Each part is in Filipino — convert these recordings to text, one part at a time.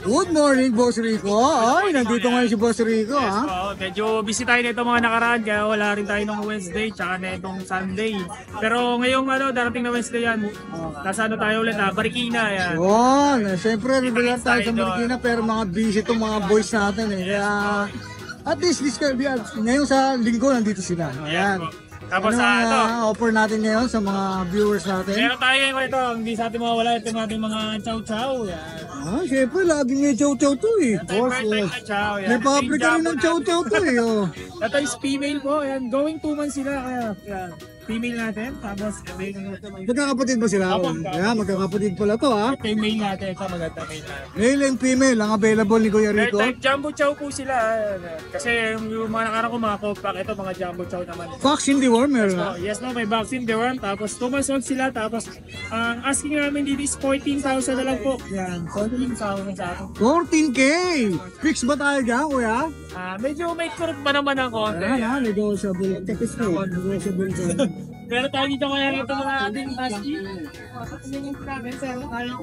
Good morning, Boss Rico. Ay, nandito ngayon si Boss Rico, Yes, ha? medyo busy tayo nito mga nakaraan kaya wala rin tayo ng Wednesday tsaka na itong Sunday. Pero ngayong darating na Wednesday yan. Nasa tayo ulit Marikina yan. Yun, siyempre, regular tayo sa Tayo doon. Marikina, pero mga busy itong mga boys natin, eh. Kaya, at least, ngayon sa linggo, nandito sila. Ayan. Tapos Ano ito, offer natin ngayon sa mga viewers natin? meron tayo ngayon ito, hindi sa atin mawawala itong ating mga chow-chow. Yan. Siyempre, laging may chow-chow to, eh. Tayo Boss, perfect na chow. Yan. may paprika rin ng chow-chow to, eh. Oh. Ito is female po. Yan. Going 2 months sila. Kaya, yan. Female natin. Tapos, male natin. Magkakapatid ba sila? Opo. Ayan, magkakapatid pala to, ha? Ito yung male natin. Ito maganda male natin. Male and female, ang available ni Kuya They're Rico. type jumbo chow po sila. Kasi yung mga nakarang ko, mga compact, ito mga jumbo chow naman. Vaccine dewormer, ha? So, yes no, may vaccine deworm. Tapos 2 months old sila. Tapos ang asking namin dito is 14,000 na lang po. Yan, 14,000 sa akin. 14K! Fix ba tayo dyan, Kuya? Medyo may kurot pa naman ang konti. Ayan, ha? Negotiable. Tapos ko, negotiable dyan. Pero tayo dito kaya ito mga ating husky. Namin sa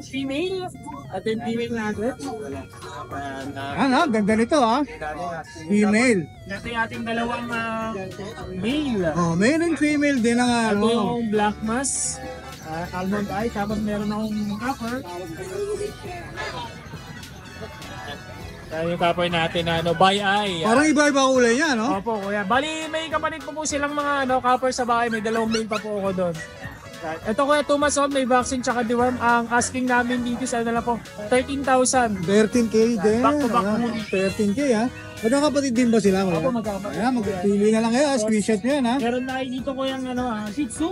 female. At yung female natin. Ano, ganda nito, ha? Female. Ito yung ating dalawang male. Oh, male and female din ang Ito ano. yung black mass. Almond eye. Tapos meron akong copper. Yan yung copper natin na by eye. Parang iba-iba kulay niya, no? Opo, kuya. Bali, may kapatid po silang mga copper sa bahay. May dalawang mail pa po ako doon. Ito kuya, 2 months old, may vaccine tsaka deworm. Ang asking namin dito sa na po, 13,000. 13K din. Back to back Ayan, moon. 13K, ha? Magkakapatid din ba sila, Kuya? Opo, magkakapatid. Ayan, magpili na lang kayo, ha? Screenshot nyo yan, ha? Meron na dito ko yung Shih Tzu.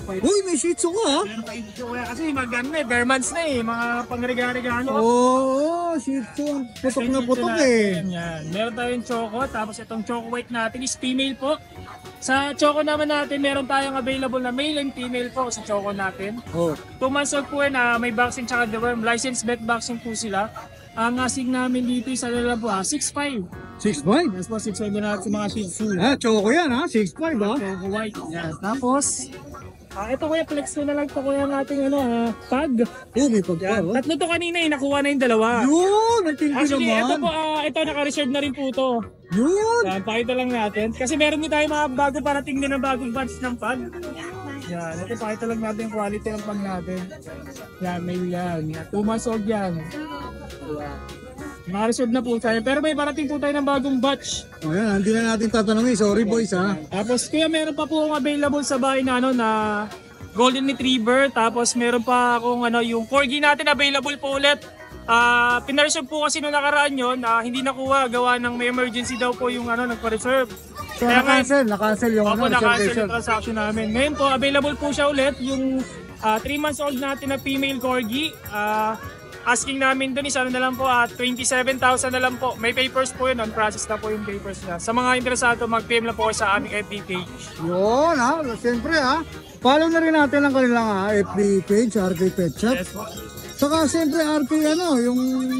Uy, may Shih Tzu ka, ha? Meron tayo dito kuya kasi maganda bare months na mga pangregalo. Oo, Shih Tzu. Putok na putok, eh. Yan. Meron tayong choco, tapos itong choco white natin is female po. Sa choco naman natin, meron tayong available na male and female po sa choco natin. Oh. 2 months old po na may vaccine tsaka deworm. Licensed vet vaccine po sila. Ang asing namin dito is lang po 6'5". 6'5"? Yes po, 6'5 na natin sa mga Shih Tzu. Choco yan, ha? 6'5", ha? Choco white. Yan. Tapos, ito kuya, flex ko na lang to kuya ng ating pag. May pagka, oh. Tatlo to kanina nakuha na yung dalawa. Yun, nagtingin Actually, ito naman. po, ito naka-reserve na rin po to. Yun. Yan, pakita lang natin. Kasi meron din tayo mga bago parating din ng bagong batch ng pag. Yan, ito pakita lang natin yung quality ng pag natin. Yan, may yan. 2 months old yan. Naka-reserve na po tayo. Pero may parating po tayo ng bagong batch. O yan, hindi na natin tatanungin. Sorry, boys, ha? Tapos kuya, meron pa po akong available sa bahay na na Golden Retriever. Tapos meron pa akong yung Corgi natin available po ulit. Pinareserve po kasi nung nakaraan yun, hindi nakuha, gawa ng may emergency daw po yung nagpa-reserve. So, na-cancel yung Opo, na-cancel reservation. yung transaction namin. Ngayon po, available po siya ulit, yung 3 months old natin na female Corgi. Asking namin dun is na lang po, 27,000 na lang po. May papers po yun, on-process na po yung papers na. Sa mga interesado, mag-PM lang po sa aming FB page. Yun, ha? Siyempre, ha? Follow na rin natin ang kanilang FB page, RK Pet Shop. Yes po. Saka siyempre RK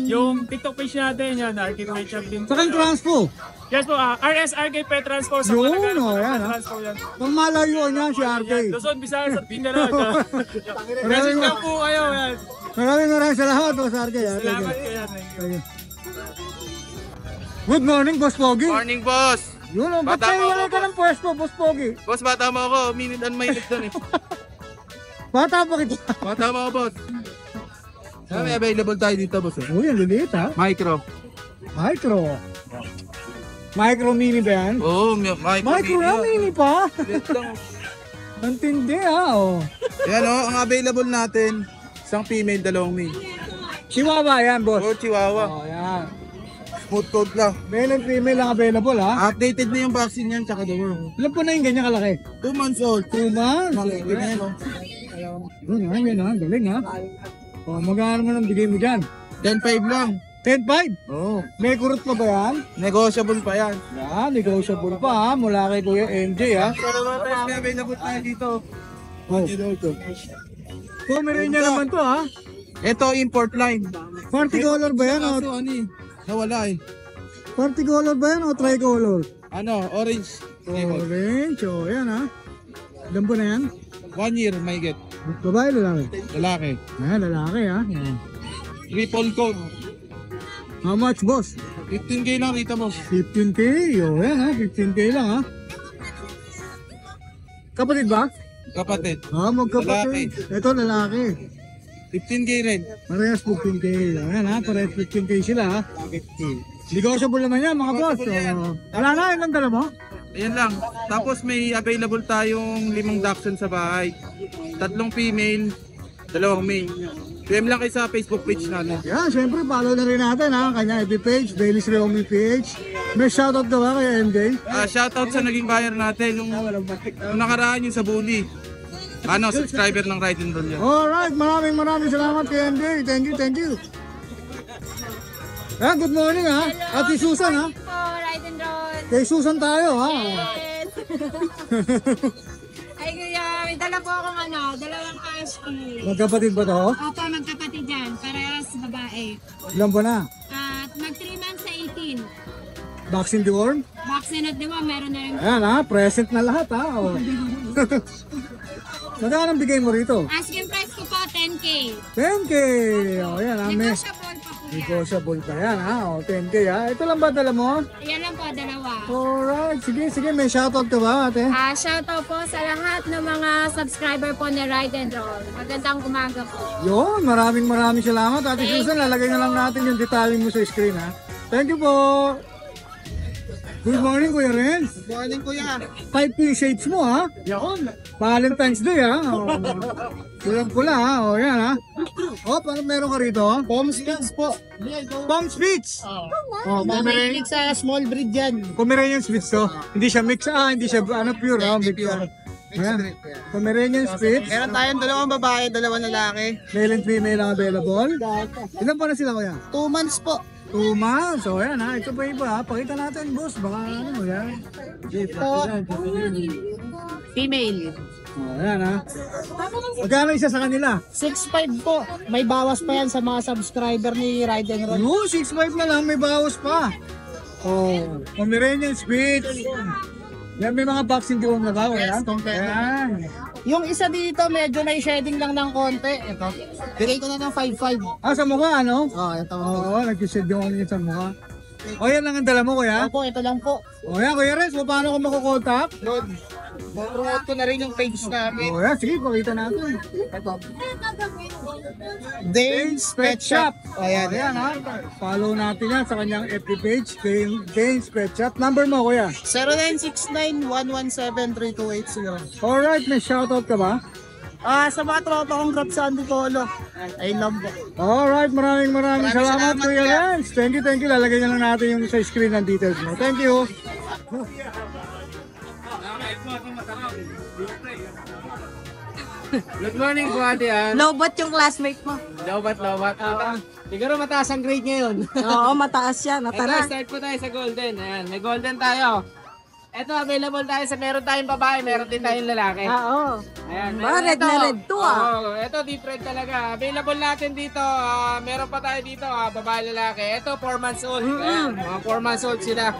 Yung TikTok page natin, yan, Architect Shop din. Saka yung transpo. Yes po, RSRK Pet Transpo. Sa Yun, Malagal, oh, yan, ha? Transpo yan. Pang malayuan niya si RK. Luzon, Visayas at Mindanao. Message lang po kayo. Yan. Maraming salamat po sa RK. Salamat kayo. Thank you. Good morning, Boss Pogi. Morning, boss! Yun, ba't Bata kayo mo wala ako, ka ng pwesto, Boss Pogi? Boss, bata mo ako. Minute and minute doon eh. Bata pa kita. Bata mo ako, boss. May available tayo dito, boss. Uy, ang liliit, ha? Micro. Micro mini ba yan? Oo, Micro na, mini pa. Liit lang. Nantindi, ha? Oh. Yan o, ang available natin, isang female, dalawang male. Chihuahua yan, boss. Oo, Chihuahua. Oh, yan. Smooth coat lang. Male and female ang available, ha? Updated na yung vaccine yan, tsaka the worm. Ilan po na yung ganyan kalaki? 2 months old. 2 months. Makikita na yan, oh. Yun, ha? Galing, ha? Oh, magkano mo nang bigay mo dyan? 10.5 lang. 10.5? Oo. May kurot pa ba yan? Negotiable pa yan. Yan, negotiable pa, ha? Mula kay Kuya MJ, ha? May available tayo dito. Oh. Pomeranian naman to, ha? Ito, import line. Party color ba yan, o? Kaso ano eh, nawala eh. Party color ba yan, o tricolor? Ano, orange. Orange, o, yan, ha? Ilan po na yan? 1 year, may get. Babae, lalaki? Lalaki. Ayan, lalaki, ha? Yan. Triple coat. How much, boss? 15K lang rito mo. 15K. O, yan ha. 15K lang ha. Kapatid ba? Kapatid. Magkapatid. Ito, lalaki. 15K rin. Parehas 15K. Ayan ha. Parehas 15K sila ha. Negotiable naman yan, mga boss. Wala na, ilang dala mo? Ayan lang. Tapos may available tayong 5 dachshund sa bahay. 3 female, 2 male. PM lang kayo sa Facebook page natin. Yan, syempre, follow na rin natin ha. Kanya FB page, Daily's Reomi PH. May shoutout ka ba kay MJ? Shoutout sa naging buyer natin. Yung nakaraan yung sa bully. Subscriber ng Ride and Roll yan. Alright, maraming salamat kay MJ. Thank you. Good morning ha. Ate Susan ha. Po, ride and roll. Kay Susan tayo ha. Yes. Ay kuya, may dala po akong dalawang husky. Magkapatid ba to? Opo, magkapatid yan. Parehas babae. Ilan ba na? At mag 3 months sa 18. Vaccine deworm? Vaccine at diba, meron na rin. Ayan ha, present na lahat ha. Magkano ang bigay mo rito? Asking price ko po, 10K. 10K! O yan ha, may Negotiable pa po yan. negotiable pa yan ha. O 10K ha. Ito lang ba dala mo? Ayan lang po, dalawa. Alright, sige, may shoutout ka ba ate? Shoutout po sa lahat ng mga subscriber po ni Ride and Roll. Magandang umaga po. Yun, maraming salamat Ate Susan. Lalagay na lang natin yung detalye mo sa screen ha. Thank you po! Good morning Kuya Renz. Good morning kuya. 5 shades mo ha. Yakon. Valentine's Day ha. Pulang-pula ha. O yan ha. Parang meron ka rito. Palm Spits po. Palm Spits. Mahilig sa small breed yan. Pomeranian Spits to. Hindi siya mix hindi siya pure ha. Mix Ayan. Pomeranian Spits. Meron tayong 2 babae, 2 lalaki. Male and female ang available. Ilan pa na sila kuya? 2 months po. 2 months. So ayan ha. Ito pa iba ha. Pakita natin boss. Baka ano yan. Female. Ayan ha. Magkano isa sa kanila? 6'5 po. May bawas pa yan sa mga subscriber ni Ride and Roll. No, 6'5 na lang. May bawas pa. Pomeranian Spits. Yan, may mga vaccine doon na ba? Yes, Ayan. Yung isa dito, medyo may shedding lang ng konti. Ito. Bigay ko na ng 5'5. Sa mukha ano? Ito. Oo, nag-shed yung ano sa mukha. Yan lang ang dala mo kuya? Opo, ito lang po. Yan, Kuya Renz, paano ko makukontak? Promote ko na rin yung page namin. Yan, sige, pakita natin. Dane's Pet Shop. Ayan ha. Follow natin yan sa kanyang FB page, Dane's Pet Shop. Number mo kuya? 0969-117-3280. Alright, may shoutout ka ba? Sa mga tropa kong grab sa Antipolo. I love it. Alright, maraming salamat Kuya Renz. Thank you. Lalagay na lang natin yung sa screen ng details mo. Thank you. Good morning po ate Ann. Lobot yung classmate mo. Lobat. Siguro mataas ang grade ngayon. Oo, mataas yan. Ito, Tara. start po tayo sa golden. Ayan, may golden tayo. Ito, available tayo sa meron tayong babae, meron din tayong lalaki. Oo. Ayan, Red ito. na red to Oo, ito deep red talaga. Available natin dito, meron pa tayo dito, babae lalaki. Ito, 4 months old. Ayan, mga 4 months old sila.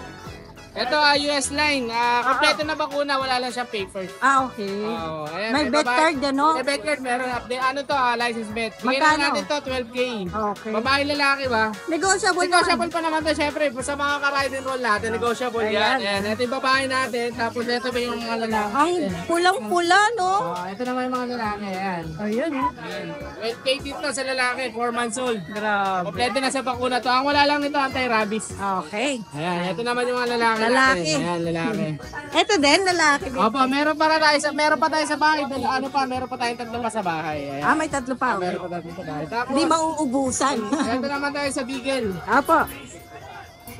Ito, US line. Kompleto na bakuna, wala lang siyang papers. Okay. Oh, ayan, May bet babae- card yan, no? May bet card, meron. Ano to, license bet. Bigyan Magkano? na natin to, 12K. Okay. Babae lalaki ba? Negotiable Negotiable pa naman to, syempre. Sa mga ka-ride and roll natin, negotiable yan. Ayan. Ayan, ito yung babae natin, tapos ito pa yung mga lalaki. Ang pulang-pula, no? Ito naman yung mga lalaki, ayan. Ayan, eh. Ayan. 12K dito sa lalaki, 4 months old. Grabe. Kompleto na sa bakuna to. Ang wala lang ito, anti-rabies. Okay. Ayan, ito naman yung mga lalaki. Lalaki. natin. Ayan, lalaki. Ito din, lalaki din. Opo, meron pa tayo sa bahay. Meron pa tayong 3 pa sa bahay. Ayan. May tatlo pa. Okay. Meron pa tayo sa bahay. Tapos, Hindi mauubusan. ito naman tayo sa Beagle. Apo.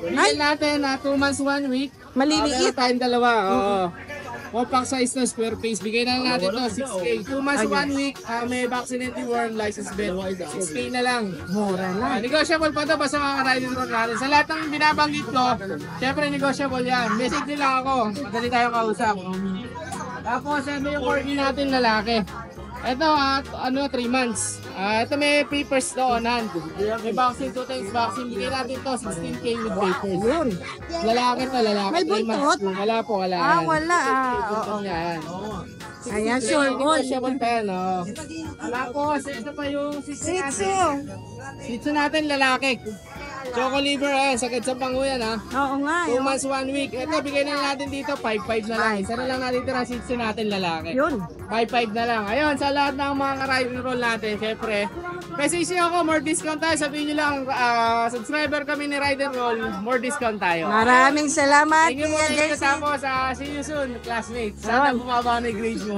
Beagle natin, 2 months, 1 week. Maliliit. Meron tayong dalawa. Oo. Compact size na square face. Bigay na lang natin to 6K. 2 months, 1 week. May vaccinated worm license bet. 6K na lang. Mura na. Negotiable pa to basta mga riding road natin. Sa lahat ng binabanggit ko, syempre negotiable yan. Message nila ako. Madali tayo kausap. Tapos ano yung corgi natin lalaki. Ito 3 months. Ito may papers to on hand. May vaccine, 2 times vaccine. Bigyan natin to 16K with papers. Yun. Lalaki to, lalaki. May 3 months. buntot? Wala po, wala. Wala. Oo. Yan. Ayan, sure. Negotiable pa yan, oh. Tapos, ito pa yung Shih Tzu natin, lalaki. Choco liver, sakit sa panguyan, ha. Oo nga. 2 months, 1 week. Ito, bigay na natin dito, 5-5 na lang. Isa na lang natin tira Shih Tzu natin, lalaki. Yun. 5-5 na lang. Ayun, sa lahat ng mga ride and roll natin, syempre, message nyo ako, more discount tayo. Sabihin nyo lang, subscriber kami ni Ride and Roll, more discount tayo. Maraming salamat, Thank you Kuya mo, JC. tapos, see you soon, classmates. Sana bumaba na yung grade mo.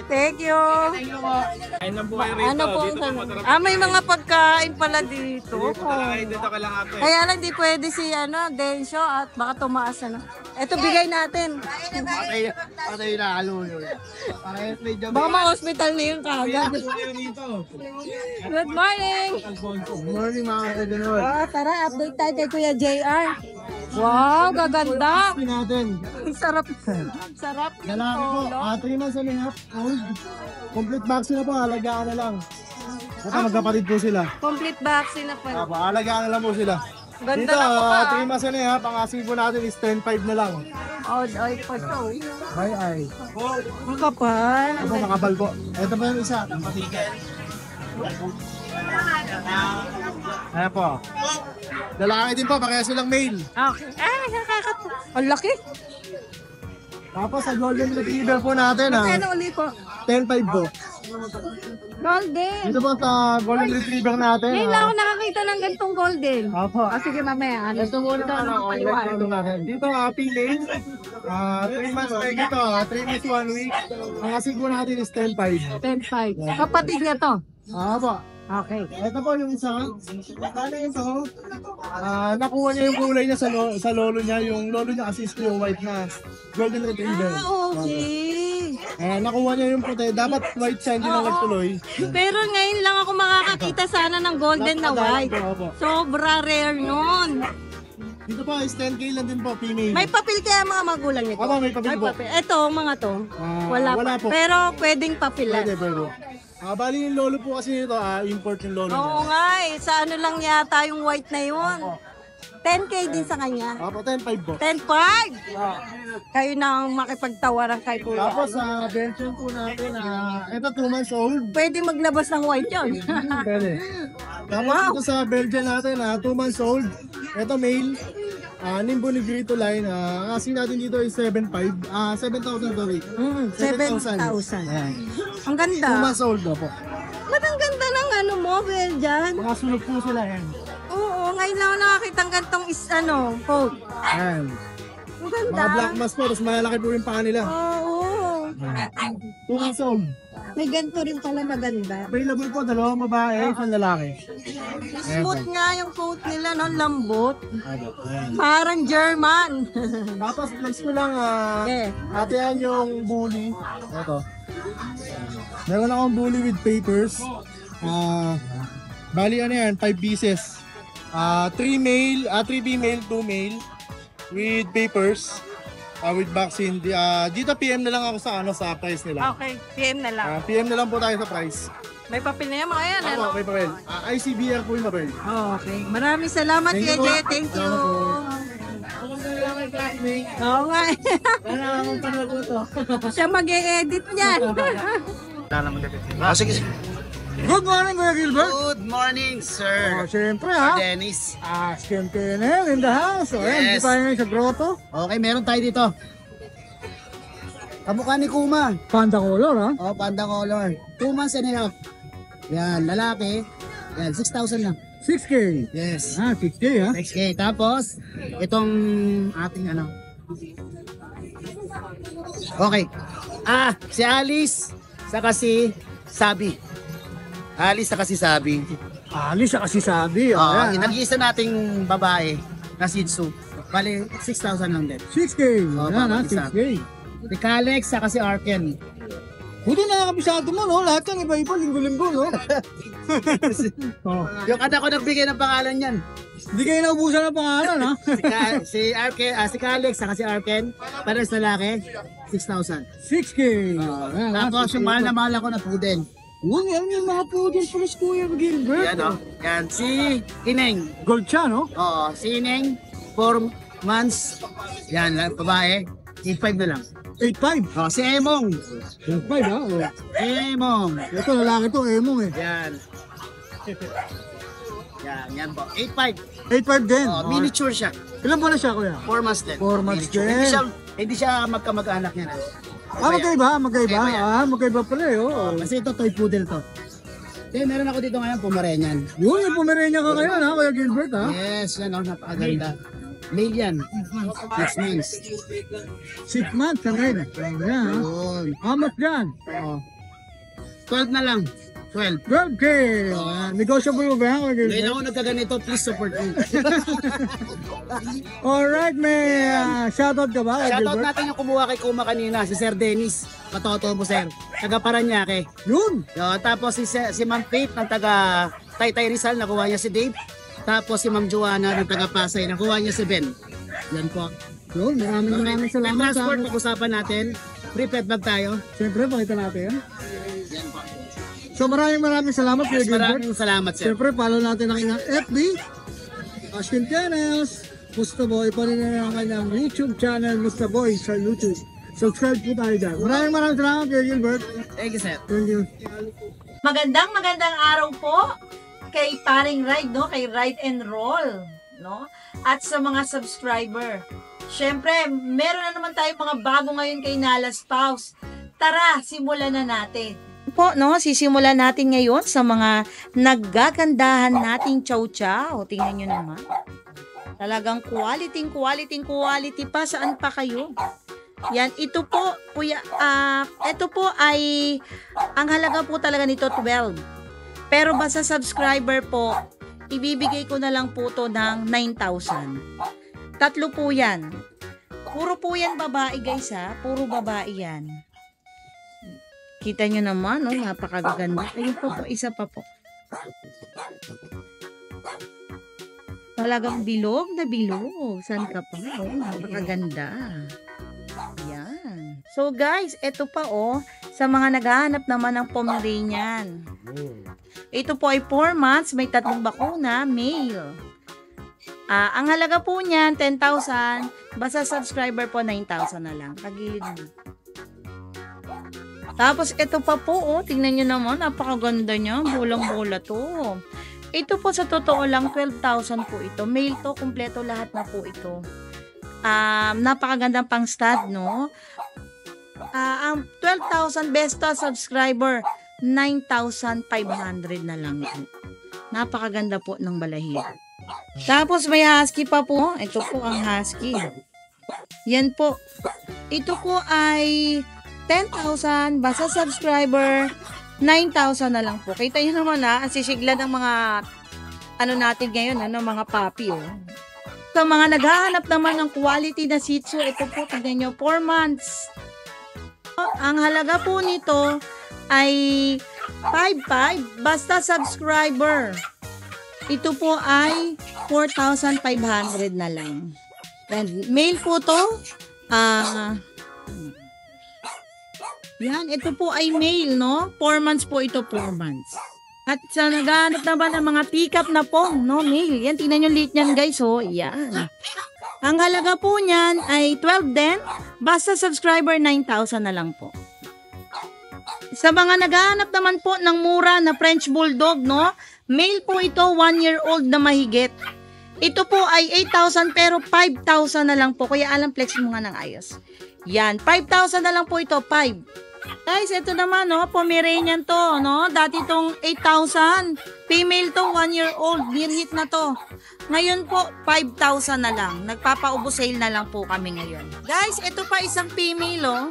Thank you. Thank you po. Ayun lang po kayo rito. Ano po ang tanong? May mga pagkain pala dito. Dito ka lang ate. Kaya lang di pwede si Densyo at baka tumaas Ito bigay natin. Patay na, alulo. Baka ma-hospital na yun kagad. Good morning! Good morning mga kaibigan. Tara, update tayo kay Kuya JR. Wow, gaganda! Natin. Sarap. Sarap. Lalaki po, 3 months and a half old. Complete vaccine na po, alagaan na lang. Baka magkapatid po sila. Complete vaccine na po. Alagaan na lang po sila. Ganda Dito, na po pa. 3 months and a half, ang asing po natin is 10.5 na lang. Ay, pa to. Ay. Ang kapal. Ito makabal po. Ito pa yung isa. Ayan po. Lalaki din po, parehas silang male. Okay. Nakakatawa. Ang laki. Tapos sa golden retriever po natin, Ano ulit po? 10.5 po. Golden. Dito po sa golden retriever natin. Ngayon lang ako nakakita ng gantong golden. Opo. Sige mamaya. Ito muna ito natin. Dito, female. 3 months tayo dito. 3 months 1 week. Ang asing po natin is 10.5. 10.5. Kapatid niya to. Opo. Okay. Ito po yung isa. Kala ito, nakuha niya yung kulay niya sa lolo niya. Yung lolo niya kasi is Snow White na golden retriever. Okay. Nakuha niya yung puti. Dapat white siya, hindi na nagtuloy. Pero ngayon lang ako makakakita sana ng golden na white. Opo. Sobra rare nun. Dito po is 10K lang din po, female. May papel kaya mga magulang nito? Opo, may papel po. Ito, mga to. Wala Wala po. pa. Pero pwedeng papilan. Pwede. Bali yung lolo po kasi nito, import yung lolo Oo niya. nga eh. Sa ano lang yata yung white na yun. 10K din sa kanya. Opo, 10.5 po. 10.5! Kayo na ang makipagtawaran kay Kuya. Tapos sa Belgian po natin, ito 2 months old. Pwede maglabas ng white yun. Pwede. Tapos ito sa Belgian natin, 2 months old. Ito male. Nimbo Negrito line. Ang asking natin dito is 7.5. 7,000 sorry. 7,000. Ayan. Ang 2 ganda. months old na po. Ba't ang ganda ng ano mo, Belgian? Mga sunog po sila yan. Oo, ngayon lang ako nakakita ng gantong coat. Ayan. Ang ganda. Mga black mask po, tapos malalaki po yung paa nila. Oo. 2 months old. May ganito rin pala maganda. Available po, 2 babae, 1 lalaki. Smooth nga yung coat nila, no? Lambot. Ayan. Parang German. Tapos flex ko lang, Okay. ate yan yung bully. Ito. Meron akong bully with papers. Bali ano yan, 5 pieces. 3 male, 3 female, 2 male. With papers. With vaccine. Dito PM na lang ako sa price nila. Okay, PM na lang. PM na lang po tayo sa price. May papel na yan mga yan, ano? Ako, may papel. ICBR po yung papel. Okay. Maraming salamat, Thank Kuya you po. Jay. Thank you. Oo nga. Siya mag-e-edit niyan. Good morning, Kuya Gilbert. Good morning, sir. Siyempre ha. Dennis. Siyempre na in the house. O yan, Yes. di tayo ngayon sa grotto. Okay, meron tayo dito. Kamukha ni Kuma. Panda color ha. Oh, panda color. 2 months and a half. Yan, lalaki. Yan, 6,000 lang. 6K. Yes. 6K ha. 6K. Tapos, itong ating ano. Okay. Si Alice, saka si Sabi. Alice, saka si Sabi. Alis siya kasi sabi. O yan ha. Nag-iisa nating babae na Shih Tzu. Bali, 6,000 lang din. 6K. Oh, Yan ha, bawat isa. 6K. Si Kalex, saka si Arken. Buti nakakabisado mo no. Lahat yan iba-iba, linggo-linggo no. Yung anak ko nagbigay ng pangalan yan. Hindi kayo naubusan ng pangalan ha. Si Arken, si Kalex, saka si Arken. Para sa lalaki, 6,000. 6K. Yan, ha, Tapos 6K. yung mahal na mahal ako na Puden. Uy, yan yung mga poodles pala si Kuya Gilbert. Yan o. Yan, si Ineng. Gold siya no. Oo, si Ineng, 4 months. Yan, babae. 8.5 na lang. 8.5. Oh, si Emong. 8.5 ha? Oh. Emong. Ito, lalaki to, Emong eh. Yan. Yan po. 8.5. 8.5 din. Oh, miniature siya. Ilan po na siya, kuya? 4 months din. 4 months Miniature. din. Hindi siya magkamag-anak niya. Magkaiba? Magkaiba yan. Magkaiba pala eh. Oh. Kasi ito, toy poodle to. Meron ako dito ngayon, Pomeranian. Yun, yung Pomeranian ka ngayon ha, Kuya Gilbert ha? Yes, yan napakaganda. Male yan. 6 months. 6 months ka rin. Ayan ha. Yun. How much dyan? Oo. 12 na lang. 12. 12K. Negotiable ba yan, Kuya Ngayon Gilbert? ako nagkaganito, please support me. Alright, may shoutout ka ba, Kuya Shoutout Gilbert? natin yung kumuha kay Kuma kanina, si Sir Dennis. Patoto mo, Sir. Taga Paranaque. Yun. Tapos si Ma'am Faith ng taga Taytay Rizal, nakuha niya si Dave. Tapos si Ma'am Joanna ng taga Pasay, nakuha niya si Ben. Yan po. Yun, maraming salamat sa... Transport, pag-usapan natin. Free pet bag tayo. Siyempre, pakita natin. Yan po. So maraming salamat, Kuya Gilbert. Maraming salamat, Sir. Siyempre, follow natin ang inyong FB, Ashkin Channels, Mustaboy, pa rin ang kanyang YouTube channel, Mustaboy sa YouTube. Subscribe po tayo dyan. Maraming salamat, Kuya Gilbert. Thank you, Sir. Thank you. Magandang araw po kay Paring Ride, no? Kay Ride and Roll, no? At sa mga subscriber. Syempre, meron na naman tayong mga bago ngayon kay Nala Spouse. Tara, simulan na natin. Po, no? Sisimulan natin ngayon sa mga naggagandahan nating chow-chow. Tingnan nyo naman. Talagang quality pa. Saan pa kayo? Yan, ito po, kuya, ito po ay, ang halaga po talaga nito 12. Pero basta subscriber po, ibibigay ko na lang po to ng 9,000. Tatlo po yan. Puro po yan babae guys ha, puro babae yan. Kita nyo naman, no? Napakaganda. Ayun po, isa pa po. Talagang bilog na bilog. Saan ka pa? Oh, napakaganda. Yan. So guys, ito pa oh, sa mga naghahanap naman ng Pomeranian. Ito po ay 4 months, may 3 bakuna, male. Ang halaga po niyan, 10,000. Basta subscriber po, 9,000 na lang. Pagilid mo. Tapos ito pa po, oh, tingnan nyo naman, napakaganda niya. Bulang-bula to. Ito po sa totoo lang, 12,000 po ito. Male to, kumpleto lahat na po ito. Napakagandang pang stud, no? Ang 12,000 besta subscriber, 9,500 na lang. Napakaganda po ng balahibo. Tapos may husky pa po. Ito po ang husky. Yan po. Ito po ay 10,000 basta subscriber, 9,000 na lang po. Kita nyo naman ang sisigla ng mga ano natin ngayon, mga papi. Oh. Sa mga naghahanap naman ng quality na Shih Tzu, ito po, tignan nyo, 4 months. Ang halaga po nito ay 5,500 basta subscriber. Ito po ay 4,500 na lang. Then, male po to. Yan, ito po ay male, no? 4 months po ito, 4 months. At sa naghahanap naman ng mga teacup na po, no? Male. Yan, tingnan yung liit niyan, guys, oh. Yan. Ang halaga po niyan ay 12 din. Basta subscriber, 9,000 na lang po. Sa mga naghahanap naman po ng mura na French Bulldog, no? Male po ito, 1-year-old na mahigit. Ito po ay 8,000 pero 5,000 na lang po. Kaya alam, flex mo nga ng ayos. Yan, 5,000 na lang po ito, 5. Guys, ito naman, no? Pomeranian to, no? Dati itong 8,000. Female to, 1-year-old. Near hit na to. Ngayon po, 5,000 na lang. Nagpapaubo sale na lang po kami ngayon. Guys, ito pa isang female, oh.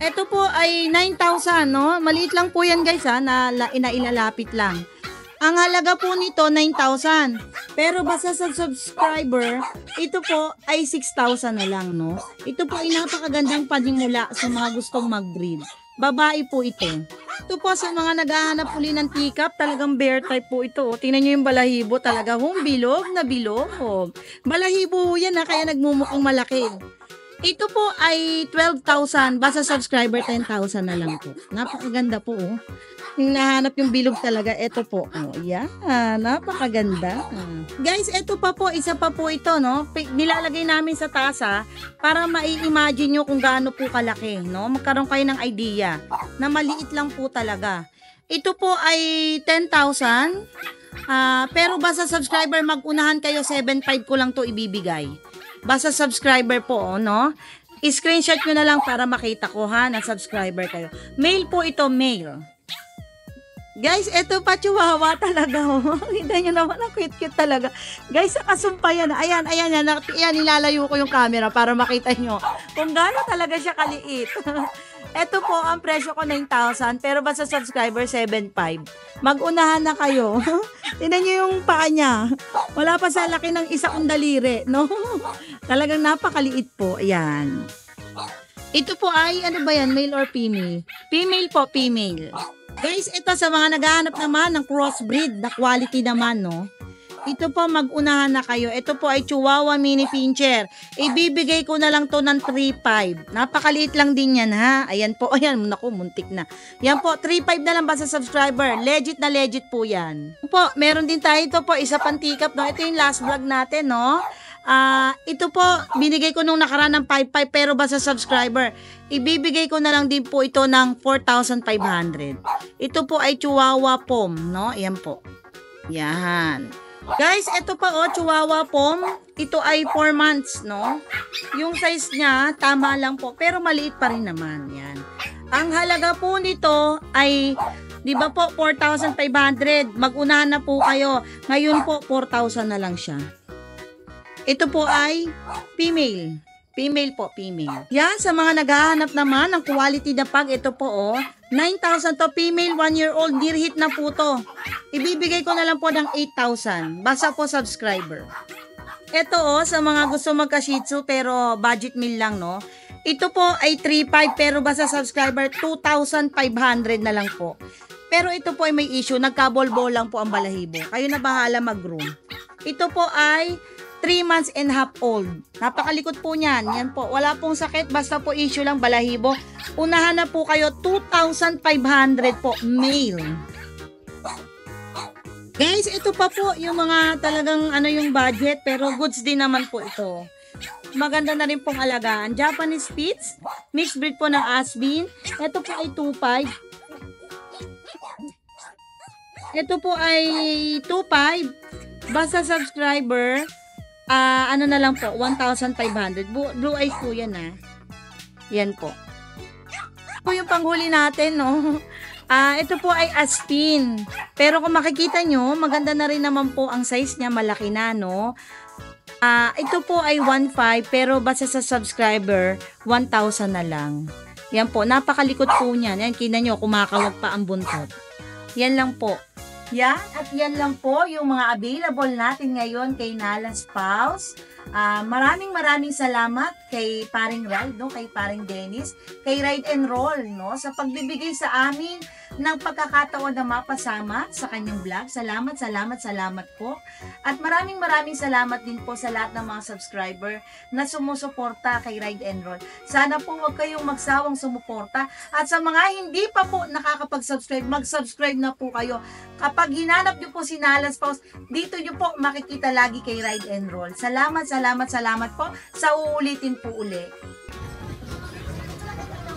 Ito po ay 9,000, no? Maliit lang po yan, guys, ha? Na ilalapit lang. Ang halaga po nito, 9,000. Pero basta sa subscriber, ito po ay 6,000 na lang, no? Ito po ay napakagandang panimula sa mga gustong mag-breed. Babae po ito. Ito po sa mga naghahanap uli ng teacup, talagang bear type po ito. Tingnan nyo yung balahibo, talaga bilog na bilog. Balahibo yan, kaya nagmumukhang malaki. Ito po ay 12,000, basta subscriber 10,000 na lang po. Napakaganda po, oh. Yung nahanap yung bilog talaga, ito po. Oh, yan, napakaganda. Guys, ito pa po, isa pa po ito, no? Nilalagay namin sa tasa para mai-imagine nyo kung gaano po kalaki, no? Magkaroon kayo ng idea na maliit lang po talaga. Ito po ay 10,000. Pero basta subscriber, mag-unahan kayo, 7.5 ko lang to ibibigay. Basta subscriber po, no? I-screenshot nyo na lang para makita ko, ha, na subscriber kayo. Mail po ito, mail. Guys, eto pa, chihuahua talaga, oh. Kita nyo naman, ang cute-cute talaga. Guys, nakasumpa yan. Ayan, nilalayo ko yung camera para makita nyo kung gaano talaga siya kaliit. Eto po, ang presyo ko 9,000, pero basta subscriber 7.5. Mag-unahan na kayo. Tingnan nyo yung paa niya. Wala pa sa laki ng isa kong daliri, no? Talagang napakaliit po. Ayan. Ito po ay, ano ba yan, male or female? Female po, female. Guys, ito sa mga naghahanap naman ng crossbreed na quality naman, no? Ito po, mag-unahan na kayo. Ito po ay Chihuahua Mini Pinscher. Ibibigay ko na lang to ng 3.5. Napakaliit lang din yan, ha? Ayan po. Ayan, naku, muntik na. Yan po, 3.5 na lang ba sa subscriber? Legit na legit po yan. Po, meron din tayo ito po, isa pang tikap, no? Ito yung last vlog natin, no? Ito po, binigay ko nung nakaraan ng 5.5 pero ba sa subscriber? Ibibigay ko na lang din po ito ng 4,500. Ito po ay Chihuahua Pom, no? Ayan po. Yan. Guys, ito pa oh, Chihuahua Pom. Ito ay 4 months, no? Yung size niya, tama lang po, pero maliit pa rin naman. Yan. Ang halaga po nito ay, di ba po, 4,500. Mag-unahan na po kayo. Ngayon po, 4,000 na lang siya. Ito po ay female. Female po, female. Yan, sa mga naghahanap naman ng quality na pag, ito po oh, 9,000 to, female, 1-year-old, near hit na po to. Ibibigay ko na lang po ng 8,000. Basta po subscriber. Ito oh, sa mga gusto magka-shih tzu pero budget meal lang, no? Ito po ay 3,500 pero basta subscriber 2,500 na lang po. Pero ito po ay may issue, nagkabolbo lang po ang balahibo. Kayo na bahala mag-groom. Ito po ay 3 months and half old. Napakalikot po niyan. Yan po. Wala pong sakit. Basta po issue lang balahibo. Unahan na po kayo. 2,500 po. Male. Guys, ito pa po yung mga talagang ano yung budget. Pero goods din naman po ito. Maganda na rin pong alagaan. Japanese Spitz. Mixed breed po ng Asbin. Ito po ay 2,500. Ito po ay 2,500. Basta subscriber, ano na lang po, 1,500. Blue eyes po yan, ha. Yan po. Ito yung panghuli natin, no. Ito po ay Aspin. Pero kung makikita nyo, maganda na rin naman po ang size niya, malaki na, no. Ito po ay 1,500, pero basta sa subscriber, 1,000 na lang. Yan po, napakalikot po niyan. Yan, kita nyo, kumakawag pa ang buntot. Yan lang po. Yan, at yan lang po yung mga available natin ngayon kay Nala's Paws. Maraming salamat kay Paring Ride, no? Kay Paring Dennis, kay Ride and Roll, no? Sa pagbibigay sa amin ng pagkakataon na mapasama sa kanyang vlog. Salamat po. At maraming salamat din po sa lahat ng mga subscriber na sumusuporta kay Ride and Roll. Sana po huwag kayong magsawang sumuporta. At sa mga hindi pa po nakakapag-subscribe, mag-subscribe na po kayo. Kapag hinanap nyo po si Nala's Paws, dito nyo po makikita lagi kay Ride and Roll. Salamat po sa uulitin po uli.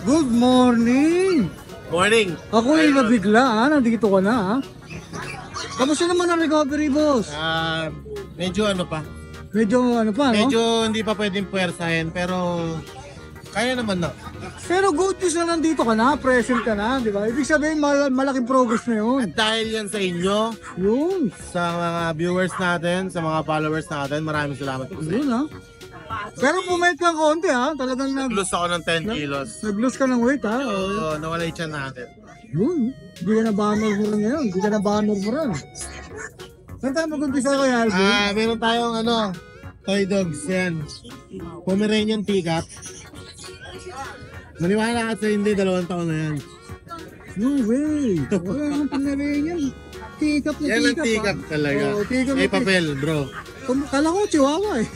Good morning! Morning! Ako ay nabigla, ha? Nandito ka na, ha? Kamusta naman ang recovery, boss? Medyo ano pa. Medyo ano pa, no? Medyo hindi pa pwedeng puwersahin, pero kaya naman na. Pero good news na nandito ka na, present ka na, di ba? Ibig sabihin, malaking progress na yun. At dahil yan sa inyo, Yun. sa mga viewers natin, sa mga followers natin, maraming salamat po sa inyo. Yun, ha? Pero pumayat kang konti, ha? Talagang Nag-lose ako ng 10 kilos. nag-lose ka ng weight, ha? Oo, nawala yung tiyan natin. Yun. Hindi ka na banner mo rin ngayon. Hindi ka na banner mo rin. Saan tayo mag-umpisa ko, Alvin? Meron tayong toy dogs yan. Pomeranian teacup. Maniwala ka sa hindi, 2 taon na yan. No way. Wala akong pinarayin yan. Tikap na Yan ang tikap, teacup talaga. Oo, tikap na May tikap. papel, bro. Kala ko chihuahua, eh.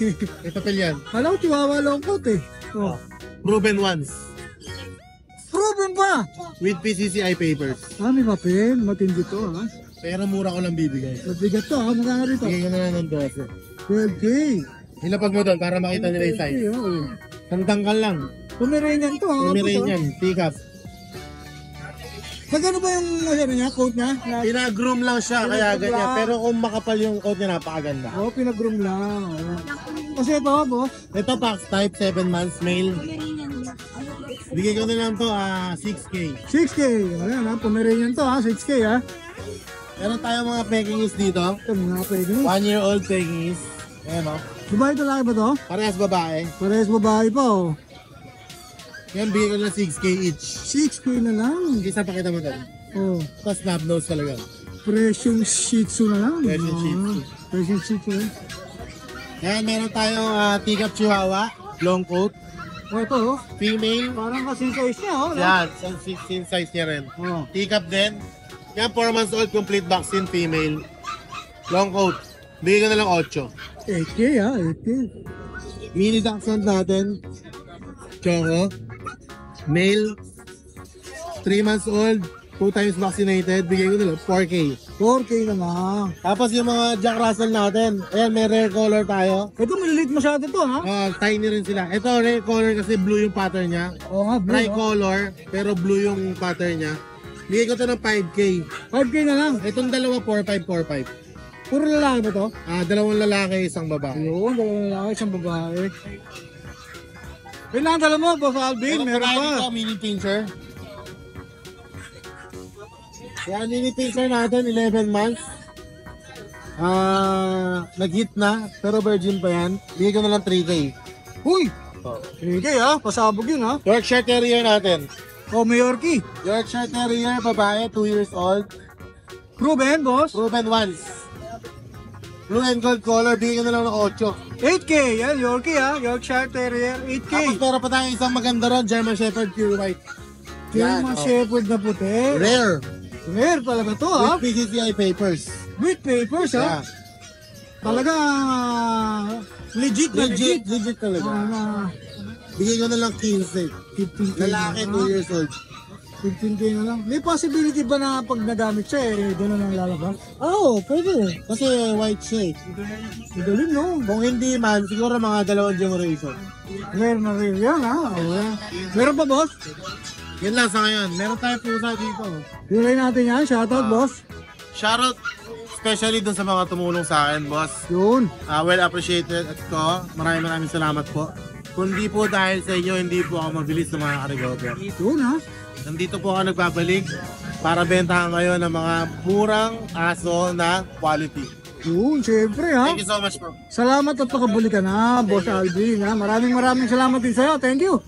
May papel yan. Kala ko chihuahua longkot, eh. Oh. Proven ones. Proven pa! With PCCI papers. May papel. Matindi to, ha? Pero mura ko lang bibigay. Mabigat to, ha? Magkano rito? Bigay ko na lang ng 12. 12K. Ilapag mo doon para makita nila yung size. Santangkal lang. Pumiranyan to, ha? Pomeranian, pick-up. Magkano ba yung niya, coat niya? Pinagroom lang siya, kaya Pinagroom ganyan. lang. Pero kung makapal yung coat niya, napakaganda. Pinag-groom lang. Kasi ito, boss. Ito, Pax type, 7 months, male. Bigay ko na lang to, 6K. 6K. Ayan, ha? Pomeranian to, ha? 6K, ha? Meron tayong mga Pekingese dito. Ito, mga pwede. 1-year-old Pekingese. Ayan, o. Babae to, laki ba to? Parehas babae. Parehas babae pa, oh. Yan, bigay ko na 6K each. 6K na lang. Isa pakita mo doon. Oh, Tapos snap nose talaga. presyong Shih Tzu na lang. Persian Shih Tzu. Presyong Shih Tzu. Yan, meron tayong teacup chihuahua. Long coat. Ito, oh. Female. Parang kasi size niya, oh. Yan, 16 size niya rin. Oh. Teacup din. Yan, 4 months old, complete vaccine, female. Long coat. Bigay ko na lang 8. 8K, ha? 8K. Mini dachshund natin. Choco. Male. 3 months old. 2 times vaccinated. Bigay ko na lang 4K. 4K na lang. Tapos yung mga Jack Russell natin. Ayan, may rare color tayo. Ito, malilit masyado to, ha? Tiny rin sila. Ito, rare color kasi blue yung pattern niya. Oo nga, blue, oh. Tricolor, pero blue yung pattern niya. Bigay ko to ng 5K. 5K na lang. Itong dalawa, 4-5. Puro lalaki ba to? Dalawang lalaki, isang babae. Ayun, dalawang lalaki, isang babae. Kailangan dala mo, Boss Alvin, meron tayo pa. dito, mini pincher. Yan, mini pincher natin, 11 months. Nag-hit na, pero virgin pa yan. Bigay ko na lang 3K. Uy! 3K, ha? Pasabog yun, ha? Yorkshire Terrier natin. Oh, Mayorki. Yorkshire Terrier, babae, 2 years old. Proven, boss. Proven once. Blue and gold color, bigay ko na lang ng 8. 8K, yan, Yorkie, ha? Yorkshire Terrier, 8K. Tapos meron pa tayong isang maganda ron, German Shepherd Pure White. German Shepherd na puti. Rare. Rare talaga to, ha? With PCCI papers. With papers, ha? Yeah. Talaga, legit na legit. Legit talaga. Ah, Bigay ko na lang 15. 15K Lalaki, na. 2 years old. 15K na lang. May possibility ba na pag nagamit siya, doon na lang lalabas? Oo, pwede. Kasi white siya eh. Magaling, no? Kung hindi man, siguro mga 2 generation. Rare na rare yan, ha? Oh, meron pa, boss? Yan lang sa ngayon. Meron tayong pusa dito. Hilay natin yan. Shoutout, boss. Shoutout especially dun sa mga tumulong sa akin, boss. Yun. Well appreciated at ko. Maraming salamat po. Kundi po dahil sa inyo, hindi po ako mabilis sa mga karigoter. Yun, ha? Nandito po ako nagbabalik para bentahan kayo ng mga murang aso na quality. Yun, syempre, ha? Thank you so much po. Salamat at pakabuli ka na, Boss Alvin, ha? Maraming salamat din sa'yo. Thank you.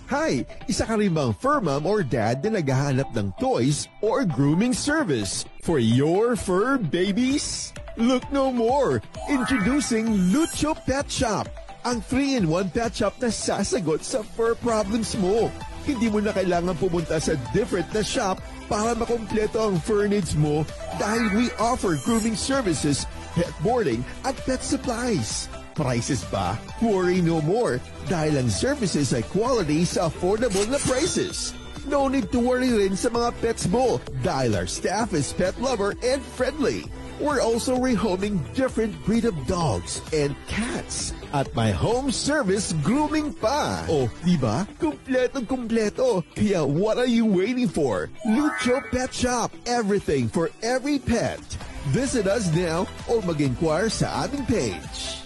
Hi! Isa ka rin bang fur mom or dad na naghahanap ng toys or grooming service for your fur babies? Look no more! Introducing Lucho Pet Shop, ang 3-in-1 pet shop na sasagot sa fur problems mo. Hindi mo na kailangan pumunta sa different na shop para makumpleto ang fur needs mo dahil we offer grooming services, pet boarding at pet supplies. Prices ba? Worry no more dahil ang services ay quality sa affordable na prices. No need to worry rin sa mga pets mo dahil our staff is pet lover and friendly. We're also rehoming different breed of dogs and cats at my home service grooming pa. Oh, diba? Kumpletong-kumpleto. Kaya what are you waiting for? Lucho Pet Shop. Everything for every pet. Visit us now or mag-inquire sa aming page.